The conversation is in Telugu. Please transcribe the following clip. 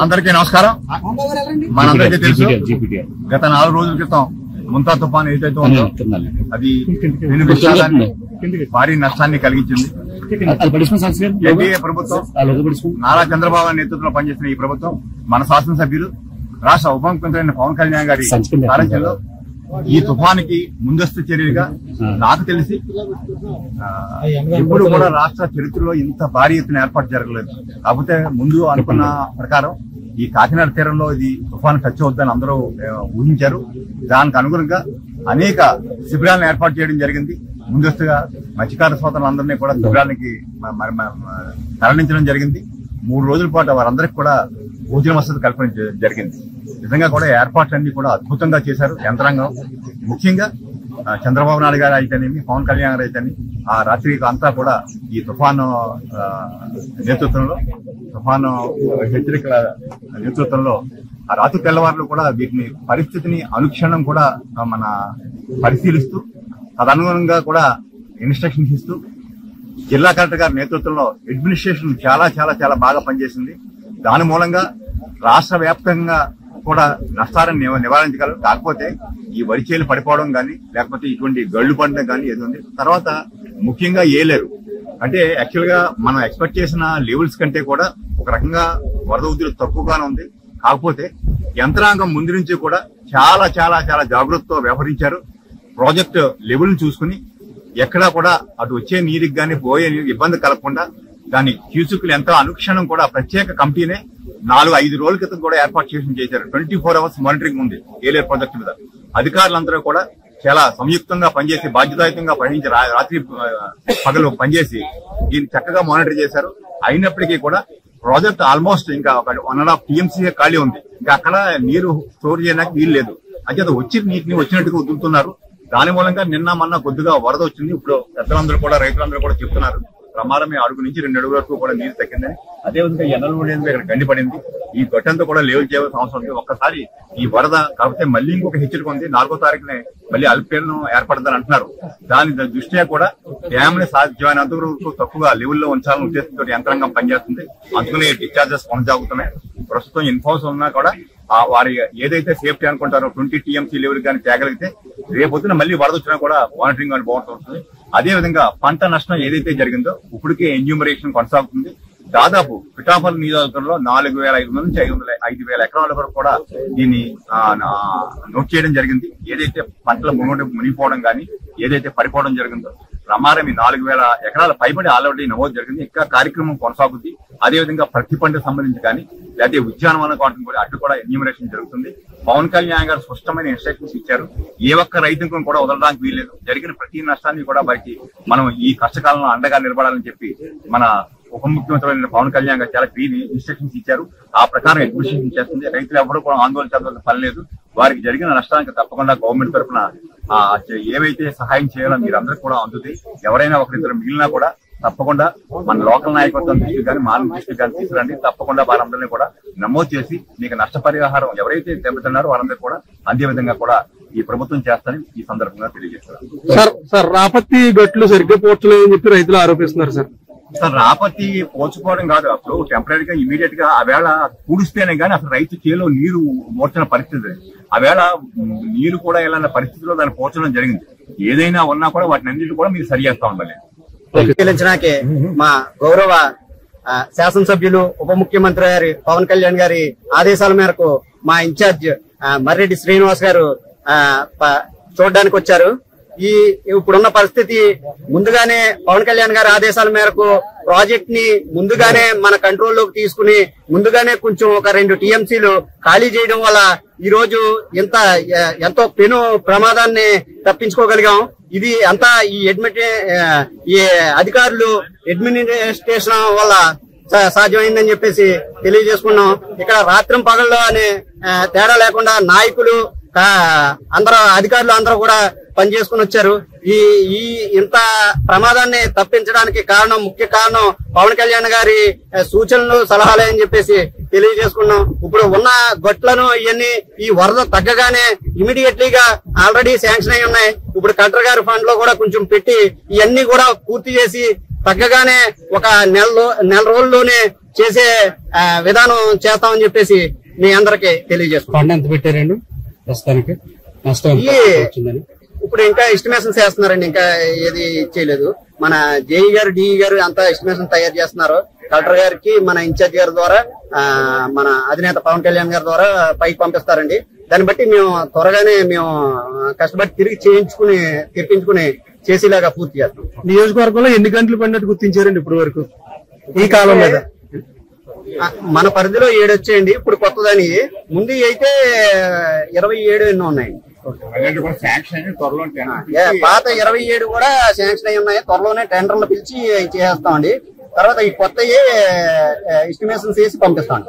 అందరికీ నమస్కారం. మనందరికీ తెలుసు, గత 4 రోజుల క్రితం ముంతా తుఫాను ఏదైతే ఉందో అది భారీ నష్టాన్ని కలిగించింది. ఎన్డీఏ ప్రభుత్వం, నారా చంద్రబాబు నేతృత్వంలో పనిచేసిన ఈ ప్రభుత్వం, మన శాసనసభ్యులు, రాష్ట్ర ఉప ముఖ్యమంత్రి పవన్ కళ్యాణ్ గారి సారథ్యంలో ఈ తుఫానికి ముందస్తు చర్యలుగా నాకు తెలిసి ఇప్పుడు కూడా రాష్ట్ర చరిత్రలో ఇంత భారీ ఎత్తున ఏర్పాటు జరగలేదు. కాకపోతే ముందు అనుకున్న ప్రకారం ఈ కాకినాడ తీరంలో ఇది తుఫాను టచ్ అవుతుందని అందరూ ఊహించారు. దానికి అనుగుణంగా అనేక శిబిరాలను ఏర్పాటు చేయడం జరిగింది. ముందస్తుగా మత్స్యకార సోదరులందరినీ కూడా శిబిరానికి తరలించడం జరిగింది. 3 రోజుల పాటు వారందరికీ కూడా భోజన వసతి కల్పన జరిగింది. నిజంగా కూడా ఏర్పాట్లన్నీ కూడా అద్భుతంగా చేశారు యంత్రాంగం. ముఖ్యంగా చంద్రబాబు నాయుడు గారు అయితేనేమి, పవన్ కళ్యాణ్ గారు అయితేనేమి ఆ రాత్రి అంతా కూడా ఈ తుఫాను నేతృత్వంలో, తుఫాను హెచ్చరికల నేతృత్వంలో ఆ రాత్రి తెల్లవారులు కూడా వీటిని పరిస్థితిని అనుక్షణం కూడా మన పరిశీలిస్తూ తదనుగుణంగా కూడా ఇన్స్ట్రక్షన్స్ ఇస్తూ జిల్లా కలెక్టర్ గారి నేతృత్వంలో అడ్మినిస్ట్రేషన్ చాలా చాలా చాలా బాగా పనిచేసింది. దాని మూలంగా రాష్ట్ర వ్యాప్తంగా కూడా నష్టాలను నివారించగలరు. కాకపోతే ఈ వరిచేలు పడిపోవడం కానీ, లేకపోతే ఇటువంటి గళ్లు పడడం కానీ ఏది ఉంది. తర్వాత ముఖ్యంగా ఏలేరు అంటే యాక్చువల్ గా మనం ఎక్స్పెక్ట్ చేసిన లెవెల్స్ కంటే కూడా ఒక రకంగా వరద ఉధృతి తక్కువగానే ఉంది. కాకపోతే యంత్రాంగం ముందు నుంచి కూడా చాలా చాలా చాలా జాగ్రత్తతో వ్యవహరించారు. ప్రాజెక్టు లెవెల్ చూసుకుని ఎక్కడా కూడా అటు వచ్చే నీరుకి కానీ పోయే నీరు ఇబ్బంది కలగకుండా దాని క్యూసుకులు ఎంతో అనుక్షణం కూడా ప్రత్యేక కమిటీనే 4-5 రోజుల క్రితం కూడా ఏర్పాటు చేశారు. 24 అవర్స్ మానిటరింగ్ ఉంది ఏలేరు ప్రాజెక్టు మీద. అధికారులందరూ కూడా చాలా సంయుక్తంగా పనిచేసి, బాధ్యతాయుతంగా పనిచేసి, రాత్రి పగలు పనిచేసి దీన్ని చక్కగా మానిటర్ చేశారు. అయినప్పటికీ కూడా ప్రాజెక్ట్ ఆల్మోస్ట్ ఇంకా 1.5 TMC ఖాళీ ఉంది. ఇంకా అక్కడ నీరు స్టోర్ చేయడానికి వీలు లేదు. అయితే వచ్చి నీటిని వచ్చినట్టుగా వదులుతున్నారు. దాని మూలంగా నిన్న మొన్న కొద్దిగా వరద వచ్చింది. ఇప్పుడు పెద్దలందరూ కూడా, రైతులందరూ కూడా చెప్తున్నారు ప్రమాదమే 1 అడుగు నుంచి 2 అడుగుల వరకు కూడా నీరు తగ్గిందని. అదేవిధంగా ఎన్నెల ఇక్కడ గండిపడింది. ఈ గట్టంతో కూడా లేవల్ చేయాల్సిన అవసరం ఉంది. ఒక్కసారి ఈ వరద కాకపోతే మళ్ళీ ఇంకొక హెచ్చరిక ఉంది. 4వ తారీఖునే మళ్ళీ అల్పపీడనం ఏర్పడదని అంటున్నారు. దాని దృష్ట్యా కూడా డ్యామ్ ని సాధ్యమైనంత వరకు తక్కువగా లెవెల్లో ఉంచాలని ఉద్దేశంతో యంత్రాంగం పనిచేస్తుంది. అందుకనే డిశ్చార్జెస్ కొనసాగుతున్నాయి. ప్రస్తుతం ఇన్ఫోర్స్ ఉన్నా కూడా వారి ఏదైతే సేఫ్టీ అనుకుంటారో 20 TMC లెవెల్ కానీ తేగలిగితే రేపొద్దున మళ్ళీ వరద వచ్చినా కూడా మానిటరింగ్ అని బాగుంటుంది. అదేవిధంగా పంట నష్టం ఏదైతే జరిగిందో ఇప్పటికే ఎన్యూమరేషన్ కొనసాగుతుంది. దాదాపు పిఠాపురం నియోజకవర్గంలో 4,500 నుంచి 5,000 ఎకరాల వరకు కూడా దీన్ని నోట్ చేయడం జరిగింది. ఏదైతే పంటల మునిగిపోవడం కానీ, ఏదైతే పడిపోవడం జరిగిందో ప్రమాదం 4,000 ఎకరాల పైబడి ఆల్రెడీ నమోదు జరిగింది. ఇంకా కార్యక్రమం కొనసాగుతుంది. అదేవిధంగా ప్రతి పంటకు సంబంధించి కానీ, లేకపోతే ఉద్యానవన కోటం కూడా అటు కూడా ఎన్యూమరేషన్ జరుగుతుంది. పవన్ కళ్యాణ్ గారు స్పష్టమైన ఇన్స్ట్రక్షన్స్ ఇచ్చారు. ఏ ఒక్క రైతుకు కూడా వదలడానికి వీల్లేదు. జరిగిన ప్రతి నష్టాన్ని కూడా వారికి మనం ఈ కష్టకాలంలో అండగా నిలబడాలని చెప్పి మన ఉప ముఖ్యమంత్రి పవన్ కళ్యాణ్ గారు చాలా క్లియర్ ఇన్స్ట్రక్షన్స్ ఇచ్చారు. ఆ ప్రకారం అడ్మినిస్ట్రేషన్ చేస్తుంది. రైతులు ఎవరు కూడా ఆందోళన చెందాల్సిన పని లేదు. వారికి జరిగిన నష్టానికి తప్పకుండా గవర్నమెంట్ తరఫున ఏవైతే సహాయం చేయాలో మీరందరూ కూడా అందుతుంది. ఎవరైనా ఒకరిద్దరు మిగిలినా కూడా తప్పకుండా మన లోకల్ నాయకత్వం దృష్టి కానీ, మానవ దృష్టి కానీ తీసుకురండి. తప్పకుండా వారందరినీ కూడా నమోదు చేసి మీకు నష్టపరిహారం ఎవరైతే దెబ్బతిన్నారో వారందరూ కూడా అందే విధంగా కూడా ఈ ప్రభుత్వం చేస్తారని ఈ సందర్భంగా తెలియజేస్తారు. సార్ రాపత్తి గట్లు సరిగ్గా పోర్చలేదని చెప్పి రైతులు ఆరోపిస్తున్నారు. సార్ రాపత్తి పోల్చుకోవడం కాదు, అప్పుడు టెంపరీగా ఇమీడియట్ గా ఆవేళ కూడిస్తేనే గానీ అసలు రైతు చేలో నీరు పోర్చిన పరిస్థితి. ఆవేళ నీరు కూడా ఇలాంటి పరిస్థితిలో దాన్ని పోర్చడం జరిగింది. ఏదైనా ఉన్నా కూడా వాటిని అన్నింటి కూడా మీరు సరి చేస్తా ఉండాలి. పరిశీలించడానికి మా గౌరవ శాసనసభ్యులు ఉప ముఖ్యమంత్రి గారి పవన్ కళ్యాణ్ గారి ఆదేశాల మేరకు మా ఇన్ఛార్జ్ మర్రెడ్డి శ్రీనివాస్ గారు చూడడానికి వచ్చారు. ఇప్పుడున్న పరిస్థితి ముందుగానే పవన్ కళ్యాణ్ గారి ఆదేశాల మేరకు ప్రాజెక్ట్ ని ముందుగానే మన కంట్రోల్లోకి తీసుకుని ముందుగానే కొంచెం ఒక 2 TMCలు ఖాళీ చేయడం వల్ల ఈ రోజు ఎంతో పెను ప్రమాదాన్ని తప్పించుకోగలిగాం. ఇది అంతా ఈ అధికారులు అడ్మినిస్ట్రేషన్ వల్ల సాధ్యమైందని చెప్పేసి తెలియజేసుకున్నాం. ఇక్కడ రాత్రం పగల్లో అనే తేడా లేకుండా నాయకులు అందరూ అధికారులు అందరూ కూడా పనిచేసుకుని వచ్చారు. ఇంత ప్రమాదాన్ని తప్పించడానికి ముఖ్య కారణం పవన్ కళ్యాణ్ గారి సూచనలు సలహాలే అని చెప్పేసి తెలియజేసుకున్నాం. ఇప్పుడు ఉన్న గట్లను ఇవన్నీ ఈ వరద తగ్గగానే ఇమీడియట్లీగా ఆల్రెడీ శాంక్షన్ అయి ఉన్నాయి. ఇప్పుడు కలెక్టర్ గారి ఫండ్ లో కూడా కొంచెం పెట్టి ఇవన్నీ కూడా పూర్తి చేసి తగ్గగానే ఒక నెల రోజుల్లోనే చేసే విధానం చేస్తామని చెప్పేసి మీ అందరికి తెలియజేస్తాం. ఫండ్ ఎంత పెట్టారండి ప్రస్తుతానికి? నష్టం ఇప్పుడు ఇంకా ఎస్టిమేషన్ చేస్తున్నారండి, ఇంకా ఏది చేయలేదు. మన జేఈ గారు డిఈ గారు అంతా ఎస్టిమేషన్ తయారు చేస్తున్నారు. కలెక్టర్ గారికి మన ఇన్ఛార్జ్ గారి ద్వారా మన అధినేత పవన్ కళ్యాణ్ గారి ద్వారా పైకి పంపిస్తారండి. దాన్ని బట్టి మేము త్వరగానే మేము కష్టపడి తిరిగి తెప్పించుకుని చేసేలాగా పూర్తి చేస్తాం. నియోజకవర్గంలో ఎన్ని గంటలు పడినట్టు గుర్తించారండి ఇప్పటి వరకు ఈ కాలం మీద? మన పరిధిలో 7 వచ్చాయండి. ఇప్పుడు కొత్తదని ముందు అయితే 27 ఎన్నో ఉన్నాయండి. పాత 27 కూడా శాంక్షన్ అయి ఉన్నాయి. త్వరలోనే టెండర్లు పిలిచి చేసేస్తామండి. తర్వాత ఈ కొత్త ఎస్టిమేషన్ చేసి పంపిస్తాం.